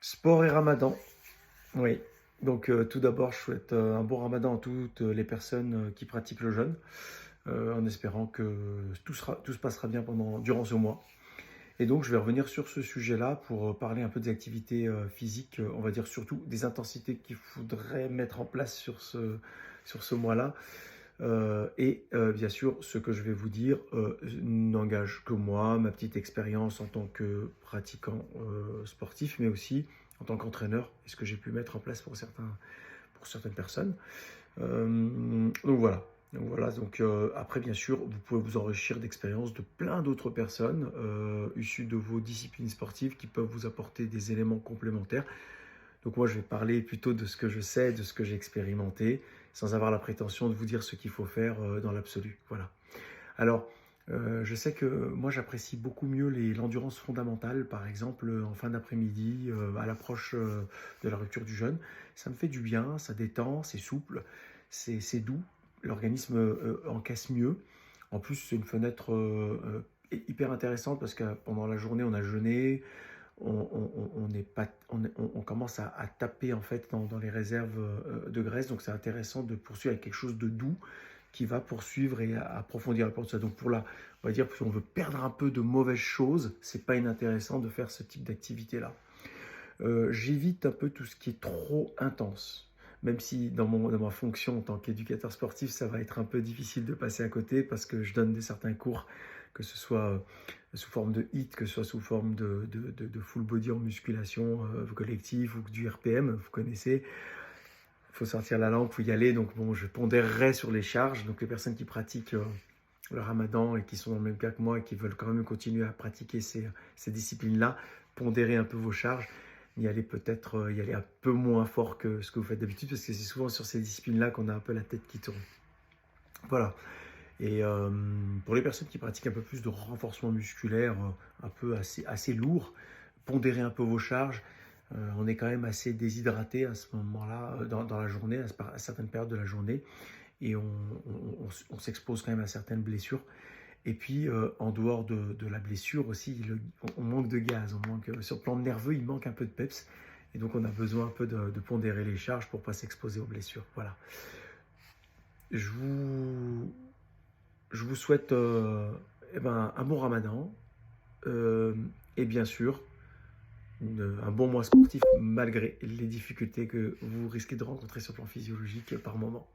Sport et ramadan, oui. Donc tout d'abord, je souhaite un bon ramadan à toutes les personnes qui pratiquent le jeûne, en espérant que tout se passera bien durant ce mois. Et donc je vais revenir sur ce sujet-là pour parler un peu des activités physiques, on va dire surtout des intensités qu'il faudrait mettre en place sur ce mois-là. Bien sûr, ce que je vais vous dire n'engage que moi, ma petite expérience en tant que pratiquant sportif, mais aussi en tant qu'entraîneur, et ce que j'ai pu mettre en place pour certaines personnes. Donc voilà. Après, bien sûr, vous pouvez vous enrichir d'expériences de plein d'autres personnes issues de vos disciplines sportives qui peuvent vous apporter des éléments complémentaires. Donc moi, je vais parler plutôt de ce que je sais, de ce que j'ai expérimenté, sans avoir la prétention de vous dire ce qu'il faut faire dans l'absolu. Voilà. Alors, je sais que moi, j'apprécie beaucoup mieux l'endurance fondamentale, par exemple, en fin d'après-midi, à l'approche de la rupture du jeûne. Ça me fait du bien, ça détend, c'est souple, c'est doux, l'organisme encaisse mieux. En plus, c'est une fenêtre hyper intéressante parce que pendant la journée, on a jeûné, on commence à taper en fait dans les réserves de graisse, donc c'est intéressant de poursuivre avec quelque chose de doux qui va poursuivre et approfondir la porte. Donc on va dire que si on veut perdre un peu de mauvaises choses, c'est pas inintéressant de faire ce type d'activité là. J'évite un peu tout ce qui est trop intense. Même si dans ma fonction en tant qu'éducateur sportif, ça va être un peu difficile de passer à côté parce que je donne certains cours, que ce soit sous forme de HIIT, que ce soit sous forme de full body en musculation collective ou du RPM, vous connaissez. Il faut sortir la langue, il faut y aller. Donc bon, je pondérerai sur les charges. Donc les personnes qui pratiquent le ramadan et qui sont dans le même cas que moi et qui veulent quand même continuer à pratiquer ces disciplines-là, pondérez un peu vos charges. Y aller un peu moins fort que ce que vous faites d'habitude parce que c'est souvent sur ces disciplines-là qu'on a un peu la tête qui tourne. Voilà. Et pour les personnes qui pratiquent un peu plus de renforcement musculaire, un peu assez lourd, pondérez un peu vos charges. On est quand même assez déshydraté à ce moment-là, dans la journée, à certaines périodes de la journée, et on s'expose quand même à certaines blessures. Et puis, en dehors de la blessure aussi, on manque de gaz, sur le plan nerveux, il manque un peu de peps, et donc on a besoin un peu de pondérer les charges pour ne pas s'exposer aux blessures. Voilà. Je vous souhaite un bon ramadan, et bien sûr, un bon mois sportif malgré les difficultés que vous risquez de rencontrer sur le plan physiologique par moment.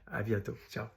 À bientôt. Ciao.